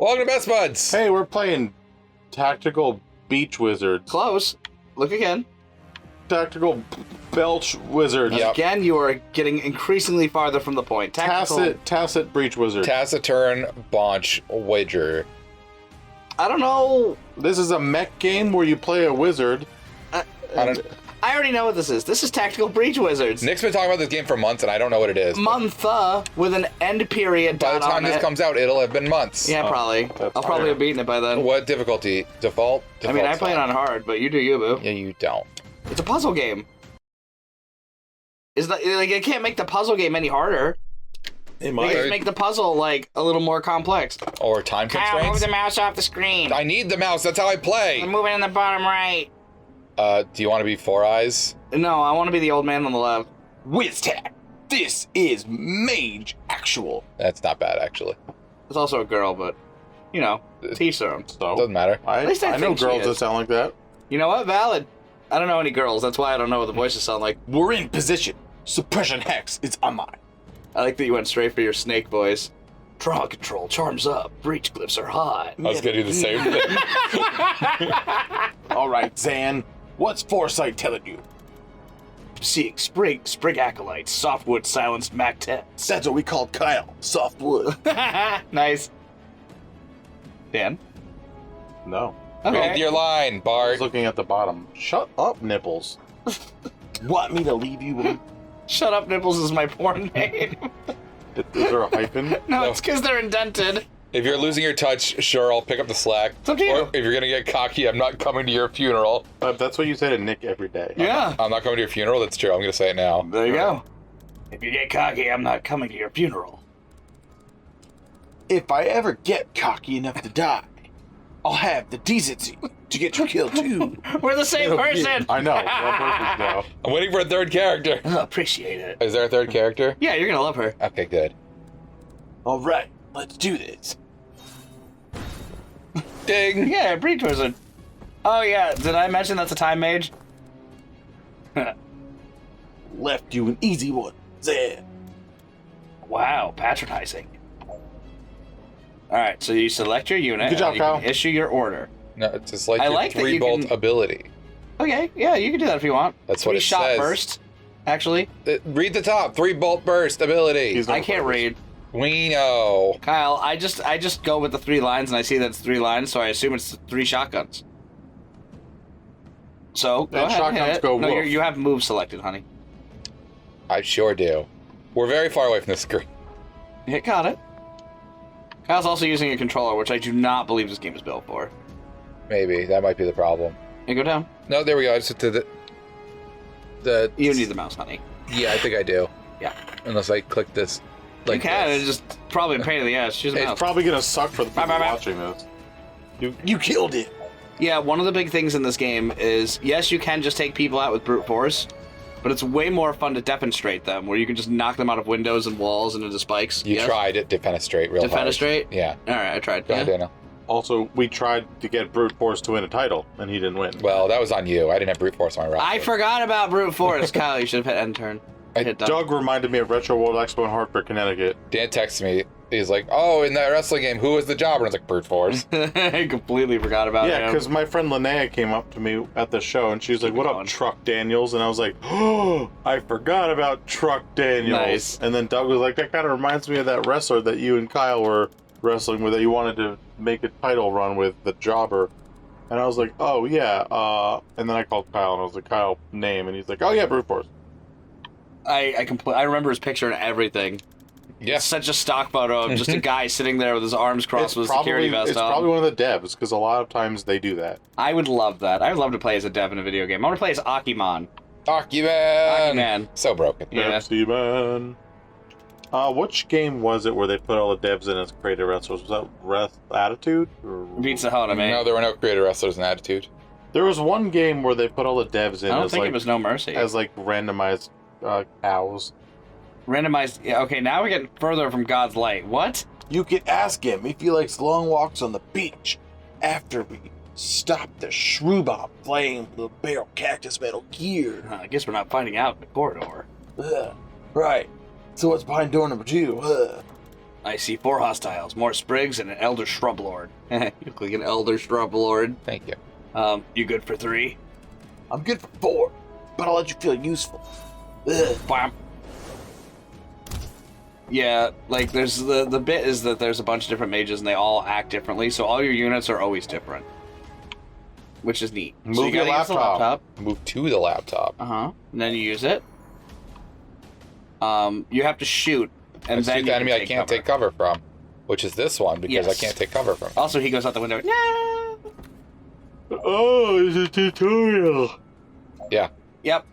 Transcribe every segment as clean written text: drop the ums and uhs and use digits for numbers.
Welcome to Spuds. Hey, we're playing Tactical Beach Wizards. Close. Look again. Tactical Belch Wizards. Yep. Again, you are getting increasingly farther from the point. Tacit Breach Wizard. Taciturn Bonch Wager. I don't know. This is a mech game where you play a wizard. I already know what this is. This is Tactical Breach Wizards. Nick's been talking about this game for months, and I don't know what it is. Month with an end period. By the time this comes out, it'll have been months. Yeah, probably. I'll probably have beaten it by then. What difficulty? Default? I mean, I play it on hard, but you do you, boo. Yeah, you don't. It's a puzzle game. Is that like I can't make the puzzle game any harder? It They just make the puzzle like a little more complex. Or time Kyle, move constraints? the mouse off the screen. I need the mouse. That's how I play. I'm moving in the bottom right. Do you want to be Four Eyes? No, I want to be the old man on the left. WizTac, this is Mage Actual. That's not bad, actually. It's also a girl, but you know, teach their own. So, Doesn't matter. I least I know think she girls is. that sound like that. You know what? Valid. I don't know any girls. That's why I don't know what the voices sound like. We're in position. Suppression Hex is on mine. I like that you went straight for your snake voice. Trauma control, charms up, breach glyphs are hot. I was going to do the same thing. All right, Zan, what's Foresight telling you? Seek, Sprig Acolyte, Softwood Silenced Mac 10. That's what we call Kyle, softwood. Nice. Dan? No. Read your line, I was Bart. looking at the bottom. Shut up, nipples. Want me to leave you? Shut up, Nipples is my porn name. Is there a hyphen? No, it's because they're indented. If you're losing your touch, sure, I'll pick up the slack. It's up to you. Or if you're going to get cocky, I'm not coming to your funeral. That's what you say to Nick every day. Yeah. I'm not coming to your funeral. That's true. I'm going to say it now. There you go. If you get cocky, I'm not coming to your funeral. If I ever get cocky enough to die, I'll have the decency to get you killed too. We're the same person. I know. One person now. I'm waiting for a third character. I appreciate it. Is there a third character? Yeah, you're gonna love her. Okay, good. All right, let's do this. Ding! Yeah, breach wizard. Oh yeah, did I mention that's a time mage? Left you an easy one, Zan. Wow, patronizing. Alright, so you select your unit. Good job, and you Kyle. can issue your order. No, it's just like I your like that you 3-bolt can- ability. Okay, yeah, you can do that if you want. That's what it Three-shot says. burst, actually. Read the top. 3-bolt burst ability. He's- I can't read. We know. Kyle, I just go with the 3 lines and I see that it's 3 lines, so I assume it's 3 shotguns. So, go And ahead and hit shotguns it. go No, woof. you have move selected, honey. I sure do. We're very far away from the screen. Hit got it. Kyle's also using a controller, which I do not believe this game is built for. Maybe. That might be the problem. Hey, go down. No, there we go. I just did the... You need the mouse, honey. Yeah, I think I do. Yeah. Unless I click this like you can, this. it's just probably a pain in the ass. Use a It's mouse. probably going to suck for the people Bye, bye, bye. watching this. You killed it. Yeah, one of the big things in this game is, yes, you can just take people out with brute force, but it's way more fun to defenestrate them, where you can just knock them out of windows and walls and into spikes. You Yes? tried it. Defenestrate real hard. Defenestrate? Yeah. Alright, I tried. Go ahead, Yeah. Daniel. Also, we tried to get Brute Force to win a title, and he didn't win. Well, that was on you. I didn't have brute force on my roster. I forgot about brute force. Kyle, you should have hit end turn. Hit done. Doug reminded me of Retro World Expo in Hartford, Connecticut. Dan texted me. He's like, "Oh, in that wrestling game, who was the jobber?" And I was like, "Brute force." I completely forgot about Yeah, him. because my friend Linnea came up to me at the show, and she's like, "What going. up, Truck Daniels?" And I was like, "Oh, I forgot about Truck Daniels." Nice. And then Doug was like, "That kind of reminds me of that wrestler that you and Kyle were wrestling with, that you wanted to make a title run with, the Jobber." And I was like, "Oh yeah." And then I called Kyle, and I was like, "Kyle, name?" And he's like, "Oh yeah, Brute Force." I remember his picture and everything. Yeah. Such a stock photo of just a guy sitting there with his arms crossed with a security vest it's on. probably one of the devs, because a lot of times they do that. I would love that. I would love to play as a dev in a video game. I want to play as Akimon. Akiman. Akiman. So broken. Yeah. Pepsi Man. Which game was it where they put all the devs in as creative wrestlers? Was that Wrath Attitude? Or... Beats the hell out of me. No, there were no creator wrestlers in Attitude. There was one game where they put all the devs in I don't as think like it was No Mercy. randomized cows. Randomized. Yeah, okay, now we're getting further from God's light. What? You can ask him if he likes long walks on the beach after we stop the shrew bomb playing the barrel cactus metal gear. I guess we're not finding out in the corridor. Right. So what's behind door number 2? I see 4 hostiles, more sprigs, and an elder shrub lord. You look like an elder shrub lord. Thank you. You good for 3? I'm good for 4, but I'll let you feel useful. Ugh. Bam. Yeah, like there's the bit is that there's a bunch of different mages and they all act differently, so all your units are always different, which is neat. So Move you your gotta use the laptop. Move to the laptop. And then you use it. You have to shoot, and And then shoot the enemy I can't take cover from, which is this one because I Yes. can't take cover from. Also, he goes out the window. No. Oh, it's a tutorial. Yeah. Yep.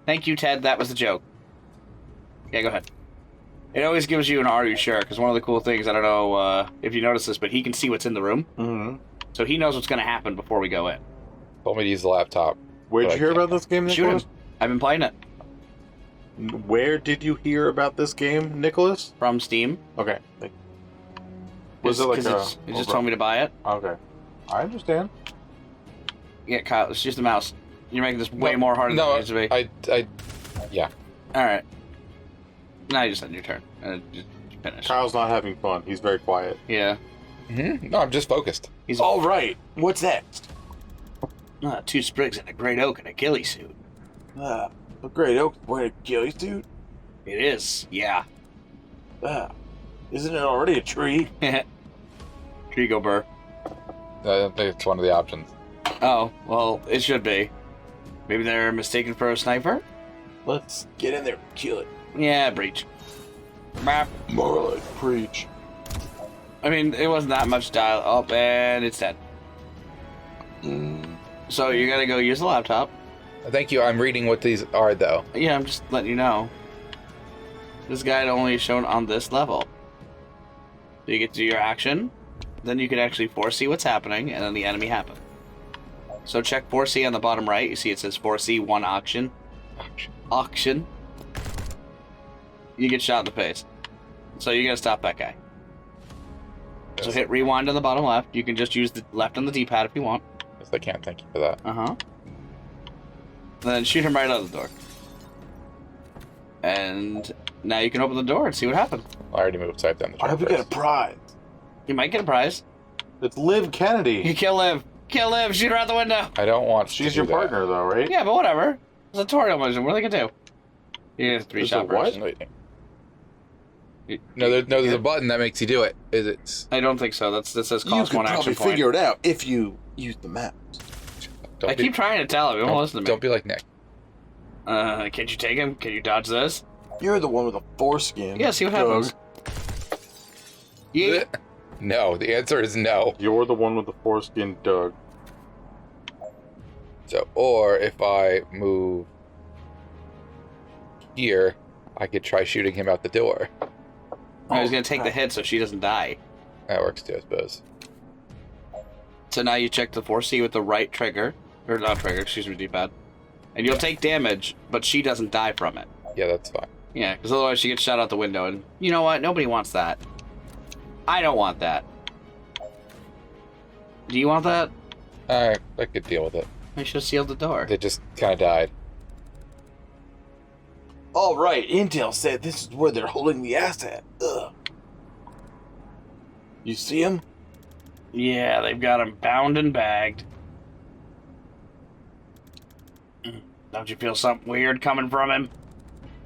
Thank you, Ted. That was the joke. Yeah, go ahead. It always gives you an "Are you sure?" Because one of the cool things, I don't know if you notice this, but he can see what's in the room, Mm-hmm. so he knows what's going to happen before we go in. Told me to use the laptop. Where'd But you I hear can't. about this game, Shoot him. Nicholas? I've been playing it Where did you hear about this game, Nicholas? from Steam. Okay. Was it like a... It just told me to buy it. Okay. I understand. Yeah, Kyle, it's just a mouse. You're making this way No, more harder no, than it needs to be. yeah. Alright. Now you just end your turn. And just finish. Kyle's not having fun. He's very quiet. Yeah. No, I'm just focused. He's All right, what's next? 2 sprigs and a great oak and a ghillie suit. A great oak wearing a ghillie suit? It is. Yeah. Isn't it already a tree? Tree go burr. I don't think it's one of the options. Oh, well, it should be. Maybe they're mistaken for a sniper? Let's get in there and kill it. Yeah, breach. Bap. More like preach. I mean, it wasn't that much dial up, and it's dead. So you gotta go use the laptop. Thank you. I'm reading what these are, though. Yeah, I'm just letting you know. This guide only is shown on this level. So you get to do your action, then you can actually foresee what's happening, and then the enemy happens. So check 4C on the bottom right. You see it says 4C, 1 auction. Auction. You get shot in the face. So you gotta stop that guy. So hit rewind on the bottom left. You can just use the left on the D-pad if you want. Yes, I can. Thank you for that. And then shoot him right out of the door. And now you can open the door and see what happens. I already moved, so I have to end the I hope we turn get a first. prize. You might get a prize. It's Liv You Kennedy. kill Liv. Kill Liv. Shoot her out the window. I don't want She's to your do that. partner, though, right? Yeah, but whatever. It's a tutorial mission. What are they gonna do? You get a 3-shot what? version. Wait. No, there's a button that makes you do it. Is it? I don't think so. That says You cost could 1 probably action point. figure it out if you use the maps. Don't I keep trying to tell him. He won't listen to Don't me. be like Nick. Can't you take him? Can you dodge this? You're the one with the foreskin. Yeah, see what Doug. happens. Yeah. No, the answer is no. You're the one with the foreskin, Doug. So, or if I move here, I could try shooting him out the door. I was gonna take the hit so she doesn't die. That works too, I suppose. So now you check the 4C with the right trigger. Or not trigger, excuse me, D-pad. And you'll take damage, but she doesn't die from it. Yeah, that's fine. Yeah, because otherwise she gets shot out the window. And you know what? Nobody wants that. I don't want that. Do you want that? I could deal with it. I should have sealed the door. They just kind of died. All right, Intel said this is where they're holding the asset. Ugh. You see him? Yeah, they've got him bound and bagged. Don't you feel something weird coming from him?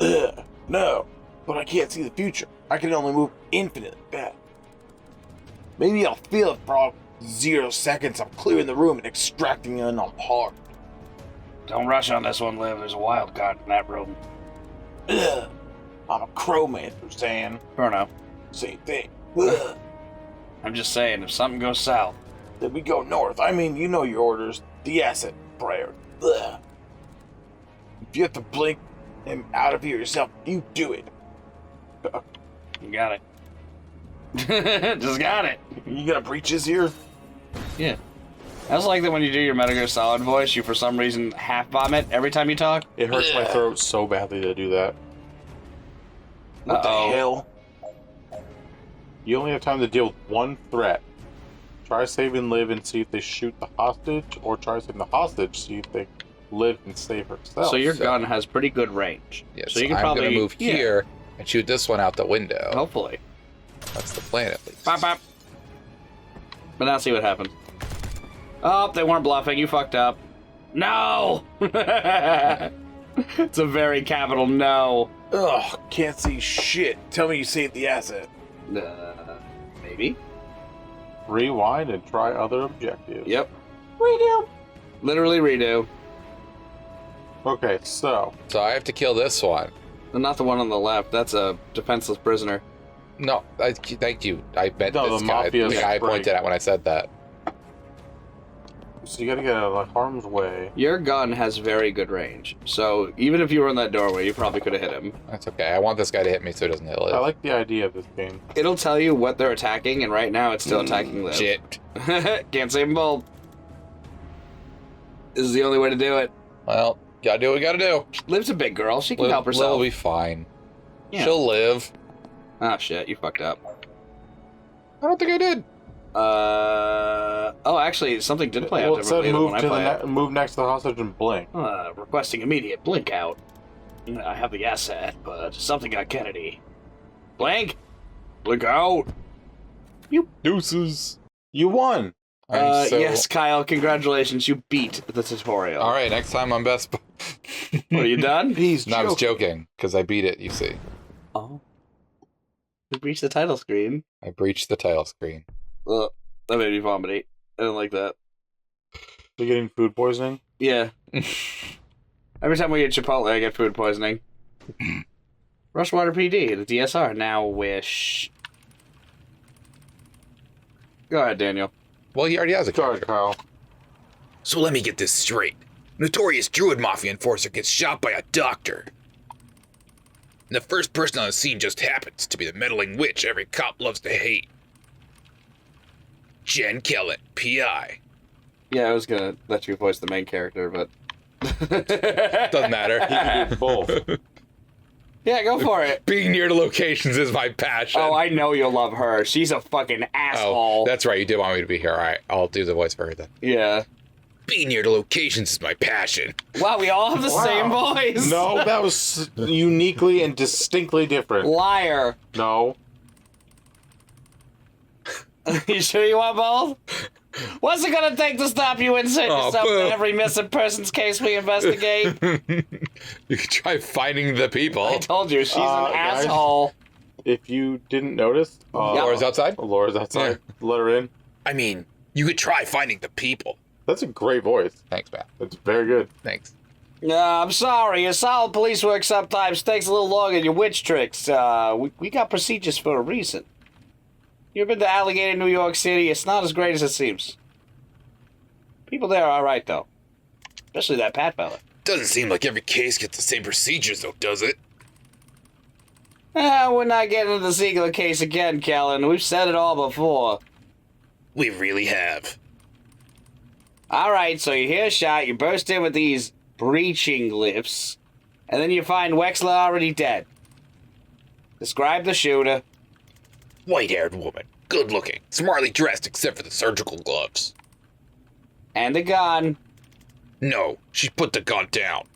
Ugh. No, but I can't see the future. I can only move infinitely fast. Maybe I'll feel it for all 0 seconds. I'm clearing the room and extracting an hard. Don't rush on this one, Liv. There's a wild card in that room. Ugh. I'm a crowmancer, Stan. Fair enough. Same thing. Ugh. I'm just saying, if something goes south, Then we go north. I mean, you know your orders. The asset priority. Ugh. If you have to blink him out of here yourself, you do it. you got it. Just got it. You got breaches here? Yeah. I also like that when you do your Metal Gear Solid voice, you for some reason half vomit every time you talk. It hurts my throat so badly to do that. What Uh-oh. the hell? You only have time to deal with one threat. Try saving Liv and see if they shoot the hostage, or try saving the hostage, see if they Liv can save herself. So your gun has pretty good range. Yes, so you can I'm probably gonna move here and shoot this one out the window. Hopefully. That's the plan, at least. Bop, bop. But now see what happened. Oh, they weren't bluffing. You fucked up. No! It's a very capital no. Ugh, can't see shit. Tell me you saved the asset. Maybe? Rewind and try other objectives. Yep. Redo. Literally redo. Okay, so So I have to kill this one. And not the one on the left. That's a defenseless prisoner. No, thank you. I bet No, this the guy. Mafia's The guy I break. pointed at when I said that. you gotta get out of harm's way. Your gun has very good range. So even if you were in that doorway, you probably could have hit him. That's okay. I want this guy to hit me so he doesn't hit Liv. I like the idea of this game. It'll tell you what they're attacking, and right now it's still attacking Liv. Shit. Can't save them both. This is the only way to do it. Well, gotta do what we gotta do. Liv's a big girl. She can help Liv herself. will be fine. Yeah. She'll live. Oh shit, you fucked up. I don't think I did. Oh, actually, something did play out Well, it said differently than move when I to played it. move next to the hostage and blink. Requesting immediate blink out. I have the asset, but something got Kennedy. Blink! Blink out! Deuces. You won. Yes, Kyle, congratulations, you beat the tutorial. All right, next time I'm best. What, are you done? He's No, I was joking because I beat it. You see, Oh. You reached the title screen. I breached the title screen. Ugh, that made me vomit. I don't like that. You're getting food poisoning? Yeah. Every time we eat Chipotle, I get food poisoning. Rushwater PD, the DSR, now wish. Go ahead, Daniel. Well, he already has a Sorry, character. Kyle. So let me get this straight. Notorious Druid Mafia enforcer gets shot by a doctor. And the first person on the scene just happens to be the meddling witch every cop loves to hate. Jen Kellen, P.I. Yeah, I was gonna let you voice the main character, but... Doesn't matter. He can do both. Yeah, go for it. Being near to locations is my passion. Oh, I know you'll love her. She's a fucking asshole. Oh, that's right. You did want me to be here. All right, I'll do the voice for her then. Yeah. Being near to locations is my passion. Wow, we all have the same voice. No, that was uniquely and distinctly different. Liar. No. You sure you want both? What's it gonna take to stop you inserting Oh, yourself boo. in every missing persons case we investigate? You could try finding the people. I told you, she's an Guys. asshole. If you didn't notice, Laura's outside. Laura's outside. Let her in. I mean, you could try finding the people. That's a great voice. Thanks, Matt. That's very good. Thanks. I'm sorry. Your solid police work sometimes takes a little longer than your witch tricks. We got procedures for a reason. You've been to Alligator, New York City. It's not as great as it seems. People there are alright, though. Especially that Pat fella. Doesn't seem like every case gets the same procedures, though, does it? We're not getting into the Ziegler case again, Kellen. We've said it all before. We really have. Alright, so you hear a shot, you burst in with these breaching lifts, and then you find Wexler already dead. Describe the shooter. White-haired woman. Good-looking. Smartly dressed except for the surgical gloves. And the gun. No, she put the gun down.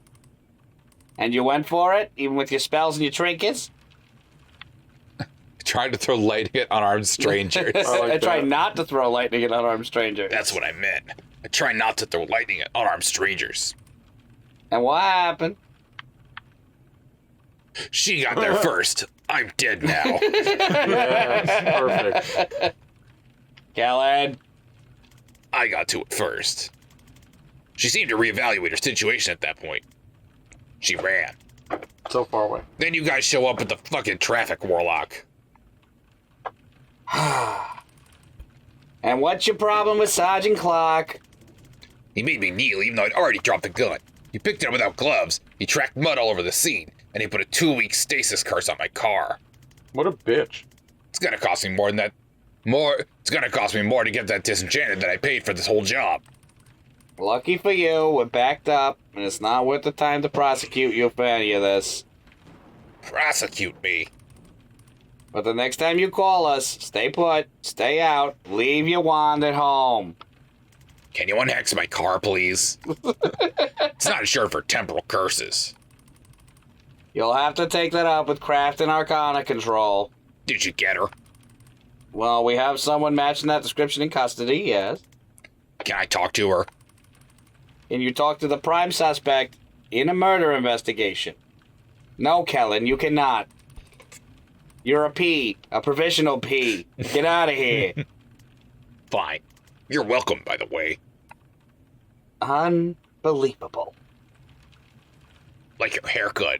And you went for it, even with your spells and your trinkets? Trying to throw lightning at unarmed strangers. I try not to throw lightning at unarmed strangers. That's what I meant. I try not to throw lightning at unarmed strangers. And what happened? She got there first. I'm dead now. Yes, perfect. Kellen. I got to it first. She seemed to reevaluate her situation at that point. She ran. So far away. Then you guys show up with the fucking Traffic Warlock. And what's your problem with Sergeant Clark? He made me kneel even though I'd already dropped the gun. He picked it up without gloves, he tracked mud all over the scene, and he put a 2-week stasis curse on my car. What a bitch. It's gonna cost me more than that. It's gonna cost me more to get that disenchanted than I paid for this whole job. Lucky for you, we're backed up, and it's not worth the time to prosecute you for any of this. Prosecute me. But the next time you call us, stay put, stay out, leave your wand at home. Can you unhex my car, please? It's not insured for temporal curses. You'll have to take that up with Craft and Arcana Control. Did you get her? Well, we have someone matching that description in custody, yes. Can I talk to her? And you talk to the prime suspect in a murder investigation. No, Kellen, you cannot. You're a P, a provisional P. Get out of here. Fine. You're welcome, by the way. Unbelievable. Like your haircut.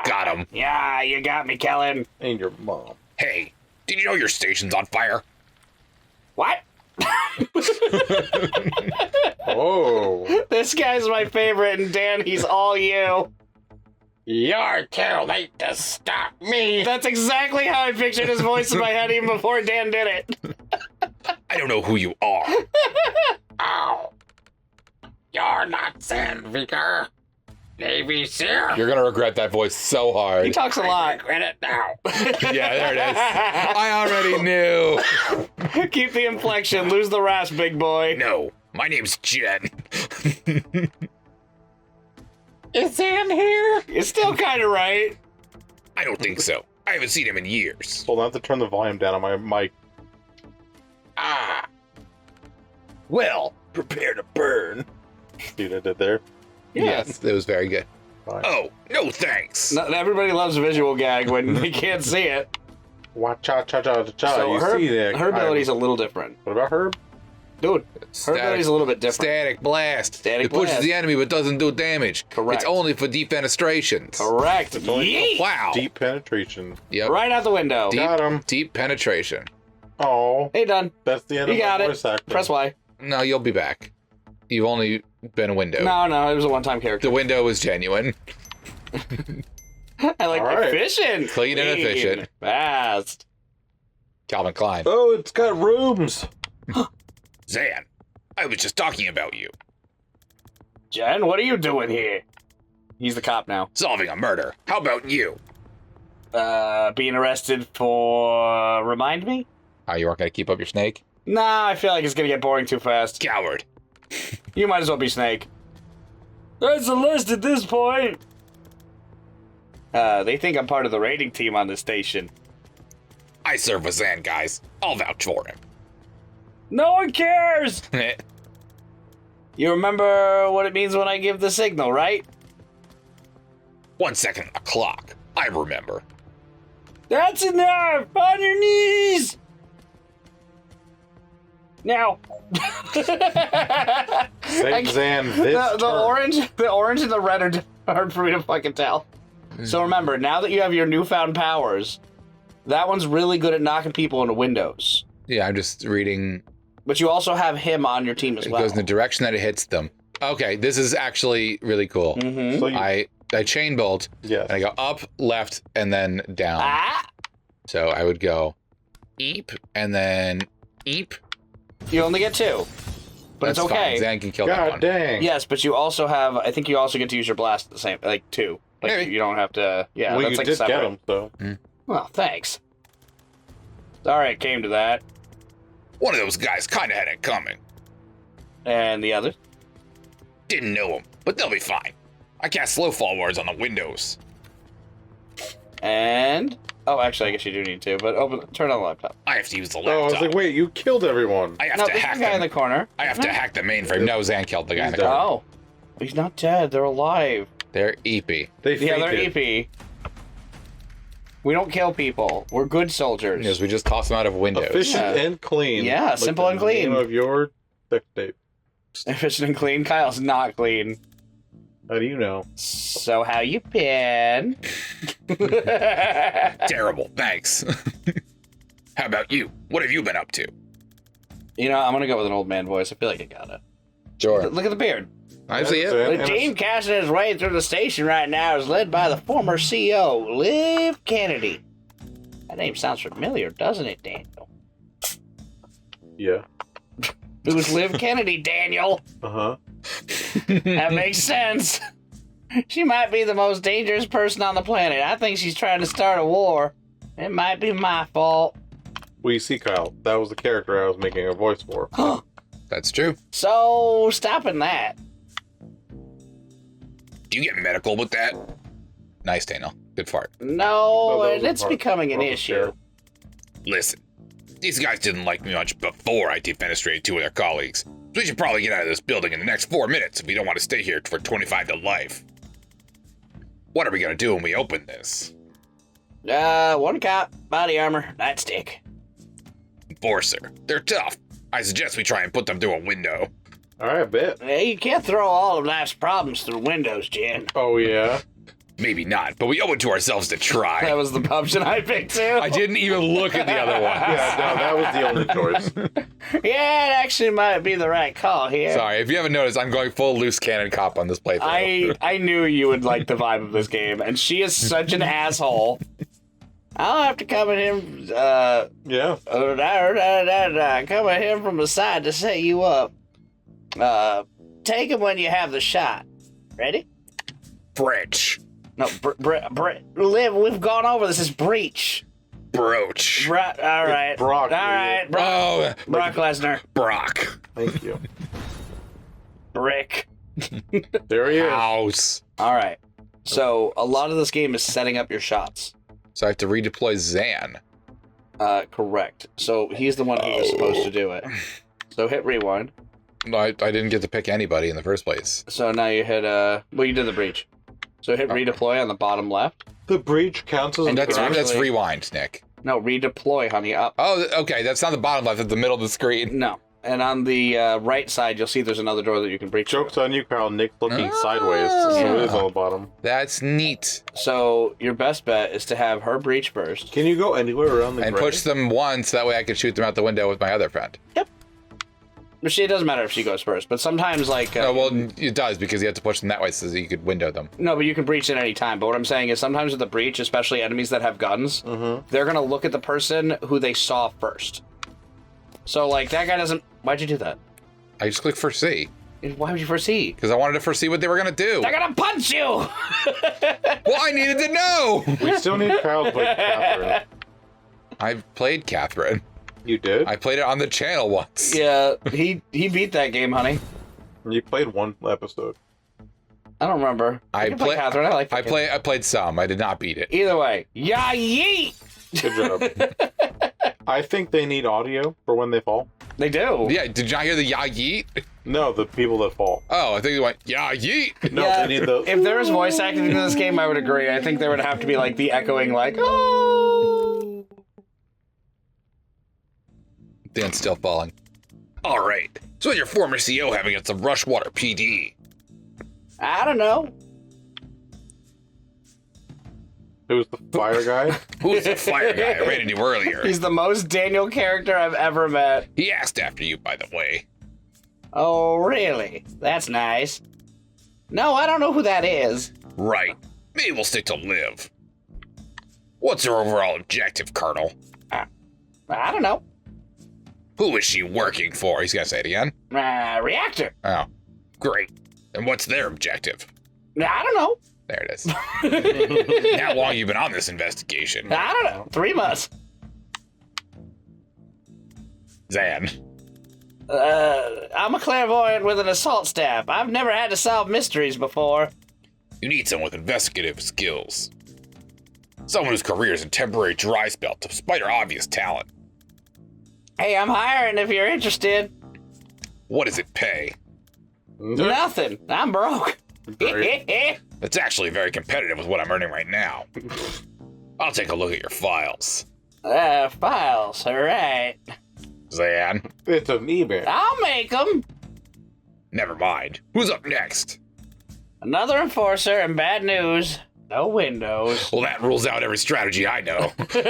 Got him. Yeah, you got me, Kellen. And your mom. Hey, did you know your station's on fire? What? Oh. This guy's my favorite, and Dan, he's all you. You're too late to stop me. That's exactly how I pictured his voice in my head even before Dan did it. I don't know who you are. Oh. You're not Sandviker. Navy SEAL. You're gonna regret that voice so hard. He talks a lot. Regret it now. Yeah, there it is. I already knew. Keep the inflection. Lose the rasp, big boy. No, my name's Jen. Is Sand here? You're still kind of right. I don't think so. I haven't seen him in years. Hold on, I have to turn the volume down on my mic. Ah. Well, prepare to burn. See what I did there? Yes, it was very good. Fine. Oh, no thanks. Not everybody loves a visual gag when they can't see it. Cha-cha-cha-cha-cha. So You her, see that? her ability's a little different. What about Herb? Dude, her ability's a little bit different. Static blast. Static it pushes blast. the enemy but doesn't do damage. Correct. It's only for defenestration. Correct. only- Yeet! Wow. Deep penetration. Yep. Right out the window. Deep. Got him. Deep penetration. Oh, Hey, done. that's the end You of got my it. voice acting. Press Y. No, you'll be back. You've only been a window. No, it was a one-time character. The window is genuine. I like All the right. efficient. Clean and efficient. Fast. Calvin Klein. Oh, it's got rooms. Zan, I was just talking about you. Jen, what are you doing here? He's the cop now. Solving a murder. How about you? Being arrested for... Remind me? Oh, you weren't going to keep up your snake? Nah, I feel like it's gonna get boring too fast. Coward. You might as well be Snake. That's the list at this point. They think I'm part of the raiding team on this station. I serve with Zan, guys. I'll vouch for him. No one cares! You remember what it means when I give the signal, right? 1 second on the clock. I remember. That's enough! On your knees! Now. Save Zan this the turn. orange and the red are hard for me to fucking tell. So remember, now that you have your newfound powers, that one's really good at knocking people into windows. Yeah, I'm just reading. But you also have him on your team as It well. goes in the direction that it hits them. Okay, this is actually really cool. Mm-hmm. So you, I chain bolt, yes. and I go up, left, and then down. Ah! So I would go eep, and then eep. You only get two. But That's it's okay. fine. Zan can kill that God one. dang. Yes, but you also have, I think you also get to use your blast at the same, like two. Like Maybe. you don't have to, yeah, Well, that's you like did separate. get him, so. Well, thanks. Sorry it came to that. One of those guys kinda had it coming. And the other? Didn't know him, but they'll be fine. I cast slow fall wards on the windows. And, oh, actually, I guess you do need to, but turn on the laptop. I have to use the Oh, I was laptop. like, wait, you killed everyone. I have No, to there's hack a guy in them. the corner. I have to hack the mainframe. No, Zan killed the guy in the He's car. Oh. He's not dead. They're alive. They're eepy. They Yeah, they're fainted. EP. We don't kill people. We're good soldiers. Because we just toss them out of windows. Efficient Yeah. and clean. Yeah, Like simple the and clean. Name of your sex tape. Efficient and clean. Kyle's not clean. How do you know? So how you been? Terrible, thanks. How about you? What have you been up to? You know, I'm gonna go with an old man voice. I feel like I gotta. Sure. Look at the beard. I see it. The team casting his way through the station right now is led by the former CEO, Liv Kennedy. That name sounds familiar, doesn't it, Daniel? Yeah. Who's Liv Kennedy, Daniel? Uh-huh. That makes sense. She might be the most dangerous person on the planet. I think she's trying to start a war. It might be my fault. Well, you see, Kyle, that was the character I was making a voice for. That's true. So, stopping that. Do you get medical with that? Nice, Daniel. Good fart. No, that and was it's a fart. becoming an That was a issue. scare. Listen, these guys didn't like me much before I defenestrated 2 of their colleagues. So we should probably get out of this building in the next 4 minutes if we don't want to stay here for 25 to life. What are we gonna do when we open this? 1 cop, body armor, nightstick. Enforcer. They're tough. I suggest we try and put them through a window. All right, bet. Hey, you can't throw all of life's problems through windows, Jen. Oh, yeah. Maybe not, but we owe it to ourselves to That try. was the option I picked too. I didn't even look at the other one. Yeah, no, that was the only choice. Yeah, it actually might be the right call here. Sorry, if you haven't noticed, I'm going full loose cannon cop on this playthrough. I knew you would like the vibe of this game, and she is such an asshole. I'll have to come at him, Yeah. come at him from the side to set you up. Take him when you have the shot. Ready? French. No, Liv, we've gone over this. Is breach. Brooch. Right, all right. Brock, All right. idiot. Oh, Brock Lesnar. Brock. Thank you. Brick. There he is. house. All right. So a lot of this game is setting up your shots. So I have to redeploy Zan. Correct. So he's the one who was supposed to do it. So hit rewind. No, I didn't get to pick anybody in the first place. So now you hit well, you did the breach. So hit redeploy on the bottom left. The breach counts as And a That's Actually- that's rewind, Nick. No, redeploy, honey, up. Oh, okay. That's not the bottom left. It's the middle of the screen. No. And on the right side, you'll see there's another door that you can breach. Joke's on you, Kyle. Nick's looking Oh. sideways, so it is on the bottom. That's neat. So your best bet is to have her breach first. Can you go anywhere around the And grid? push them once, that way I can shoot them out the window with my other friend. But it doesn't matter if she goes first. But sometimes, like... No, well, it does, because you have to push them that way so that you could window them. No, but you can breach at any time. But what I'm saying is sometimes with the breach, especially enemies that have guns, they're going to look at the person who they saw first. So, like, that guy doesn't... Why'd you do that? I just clicked foresee, Why would you foresee? because I wanted to foresee what they were going to do. They're going to punch you! Well, I needed to know! We still need Kyle to play Catherine. I've played Catherine. You did? I played it on the channel once. Yeah, he beat that game, honey. You played one episode. I don't remember. I can play play- Catherine. I like I Catherine. I played some. I did not beat it. Either way. Yeah, yeet! Good job. I think they need audio for when they fall. They do. Yeah, did you not hear the ya yeet? No, the people that fall. Oh, I think it went ya yeet. No, Yeah, they need the... If there was voice acting in this game, I would agree. I think there would have to be like the echoing, like, oh. Dan's still falling. All right. So what's your former CO have against the Rushwater PD? I don't know. It was the fire guy. Who's the fire guy I ran into earlier? He's the most Daniel character I've ever met. He asked after you, by the way. Oh, really? That's nice. No, I don't know who that is. Right. Maybe we'll stick to Liv. What's her overall objective, Colonel? I don't know. Who is she working for? He's gonna say it again. Reactor. Oh, Great. And what's their objective? I don't know. there it is. How long you been on this investigation? I don't know. 3 months. Zan. I'm a clairvoyant with an assault staff. I've never had to solve mysteries before. You need someone with investigative skills. Someone whose career is a temporary dry spell despite her obvious talent. Hey, I'm hiring if you're interested. What does it pay? Nothing. I'm broke. Great. That's actually very competitive with what I'm earning right now. I'll take a look at your files. Files. All right. Zan. It's an eBay. I'll make them. Never mind. Who's up next? Another enforcer and bad news. No windows. Well, that rules out every strategy I know. We could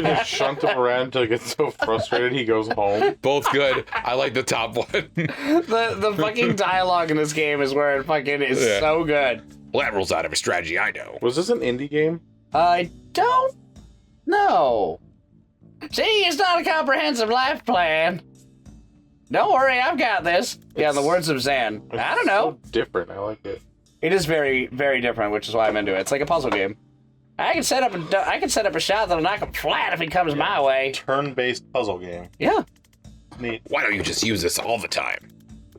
just shunt him around until he gets so frustrated he goes home. Both good. I like the top one. The fucking dialogue in this game is where it fucking is Yeah. so good. Well, that rules out every strategy I know. Was this an indie game? I don't know. See, it's not a comprehensive life plan. Don't worry, I've got this. Yeah, in the words of Zan. I don't know. So different. I like it. It is very, very different, which is why I'm into it. It's like a puzzle game. I can set up a shot that'll knock him flat if he comes my way. Turn-based puzzle game. Yeah. Neat. Why don't you just use this all the time?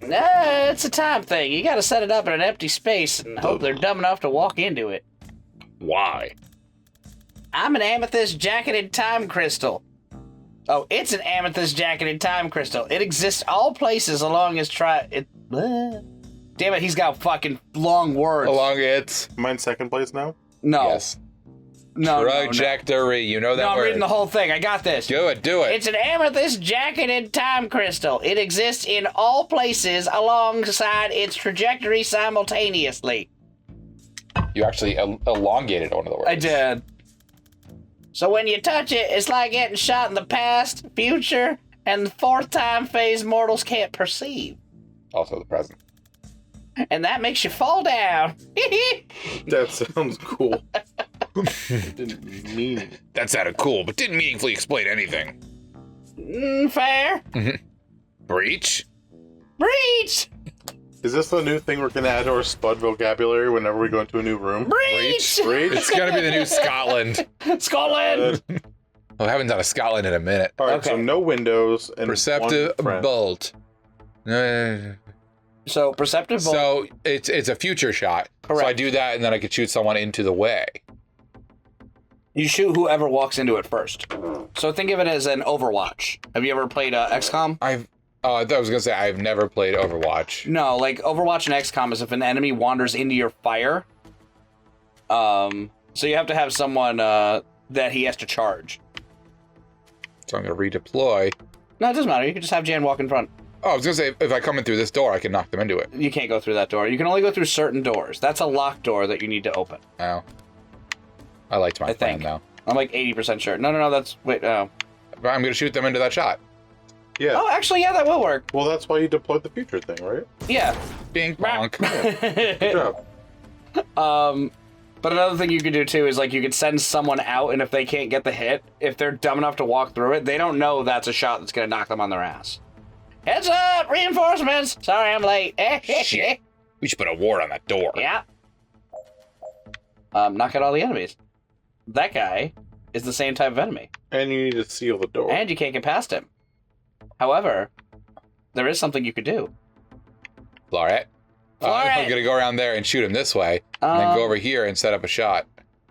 It's a time thing. You gotta set it up in an empty space and hope they're dumb enough to walk into it. Why? I'm an amethyst jacketed time crystal. Oh, it's an amethyst jacketed time crystal. It exists all places along his Damn it, he's got fucking long words. Along it. Mine's second place now? No. Yes. No. Trajectory. You know that No, I'm word. reading the whole thing. I got this. Do it. It's an amethyst jacketed time crystal. It exists in all places alongside its trajectory simultaneously. You actually elongated one of the words. I did. So when you touch it, it's like getting shot in the past, future, and the fourth time phase mortals can't perceive. Also the present. And that makes you fall down. That sounds cool. Didn't mean it. That sounded cool, but didn't meaningfully explain anything. Fair. Breach? Breach! Is this the new thing we're going to add to our Spud vocabulary whenever we go into a new room? Breach! Breach? It's gonna be the new Scotland. Scotland! I haven't done a Scotland in a minute. All right, Okay. so no windows and Perceptive one friend. bolt. So, perceptive bolt. So it's a future shot. Correct. So I do that, and then I could shoot someone into the way. You shoot whoever walks into it first. So think of it as an Overwatch. Have you ever played XCOM? I was gonna say I've never played Overwatch. No, like Overwatch and XCOM is if an enemy wanders into your fire. So you have to have someone that he has to charge. So I'm gonna redeploy. No, it doesn't matter. You can just have Jan walk in front. Oh, I was gonna say if I come in through this door, I can knock them into it. You can't go through that door. You can only go through certain doors. That's a locked door that you need to open. Oh, I liked my I plan think. though. I'm like 80% sure. No, that's... Wait, oh. But I'm gonna shoot them into that shot. Yeah. Oh, actually, yeah, that will work. Well, that's why you deployed the future thing, right? Yeah. Bing bonk. Good job. But another thing you could do, too, is, like, you could send someone out, and if they can't get the hit, if they're dumb enough to walk through it, they don't know that's a shot that's gonna knock them on their ass. Heads up! Reinforcements! Sorry, I'm late. Shit. We should put a ward on that door. Yeah. Knock out all the enemies. That guy is the same type of enemy. And you need to seal the door. And you can't get past him. However, there is something you could do. Floret. Floret! I'm gonna go around there and shoot him this way, and then go over here and set up a shot.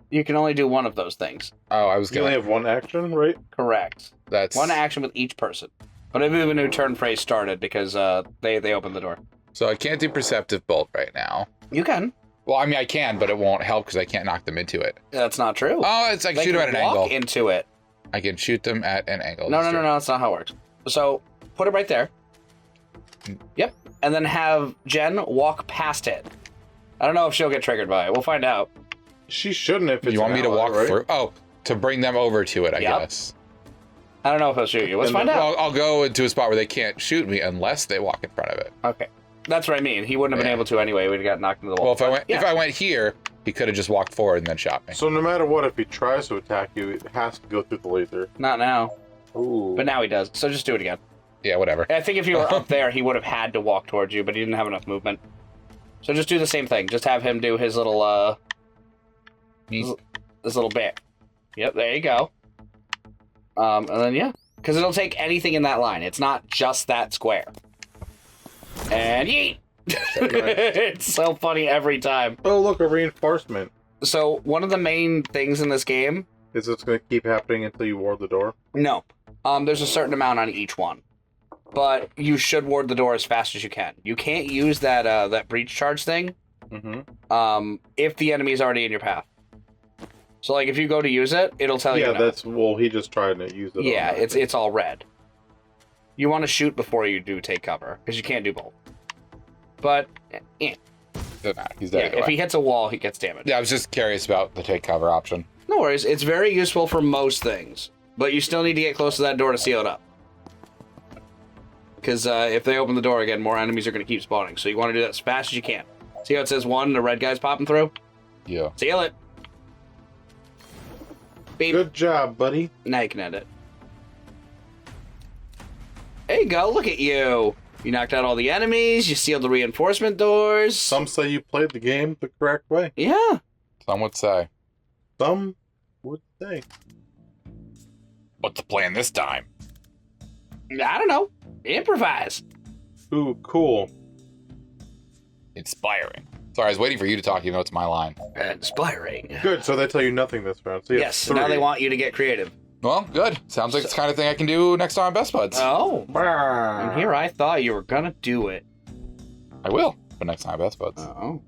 You can only do one of those things. Oh, I was You only gonna. have one action, right? Correct. That's One action with each person. But I move a new turn phrase started because they opened the door. So I can't do perceptive bolt right now. You can. Well, I mean I can, but it won't help because I can't knock them into it. That's not true. Oh, it's like They shoot them can at an walk angle. into it. I can shoot them at an angle. No, that's not how it works. So put it right there. Yep. And then have Jen walk past it. I don't know if she'll get triggered by it. We'll find out. She shouldn't if it's You want an me to ally, walk right? through? Oh, to bring them over to it, I Yep. guess. I don't know if he'll shoot you. Let's And find then- out. Well, I'll go into a spot where they can't shoot me unless they walk in front of it. Okay. That's what I mean. He wouldn't have been Yeah. able to anyway. We'd have got knocked into the wall. Well, if I went Yeah. if I went here, he could have just walked forward and then shot me. So no matter what, if he tries to attack you, it has to go through the laser. Not now. Ooh. But now he does. So just do it again. Yeah, whatever. I think if you were up there, he would have had to walk towards you, but he didn't have enough movement. So just do the same thing. Just have him do his little, He's- this little bit. Yep, there you go. And then, yeah. Because it'll take anything in that line. It's not just that square. And yeet! It's so funny every time. Oh, look, a reinforcement. So, one of the main things in this game... Is this going to keep happening until you ward the door? No. There's a certain amount on each one. But you should ward the door as fast as you can. You can't use that breach charge thing Mm-hmm. if the enemy is already in your path. So, like, if you go to use it, it'll tell you Yeah, no. that's... Well, he just tried to use it. Yeah, on that. it's all red. You want to shoot before you do take cover, because you can't do both. But, Doesn't matter. He's yeah, dead either if way. he hits a wall, he gets damaged. Yeah, I was just curious about the take cover option. No worries, it's very useful for most things. But you still need to get close to that door to seal it up. Because if they open the door again, more enemies are going to keep spawning. So you want to do that as fast as you can. See how it says 1, the red guy's popping through? Yeah. Seal it. Beep. Good job, buddy. Now you can end it. There you go, look at you. You knocked out all the enemies, you sealed the reinforcement doors. Some say you played the game the correct way. Yeah. Some would say. Some would say. What's the plan this time? I don't know. Improvise. Ooh, cool. Inspiring. Sorry, I was waiting for you to talk. You know, it's my line. Inspiring. Good. So they tell you nothing this round. So you have Yes, three. now they want you to get creative. Well, good. Sounds like it's the kind of thing I can do next time on Best Buds. Oh. And here I thought you were gonna do it. I will, but next time on Best Buds. Oh.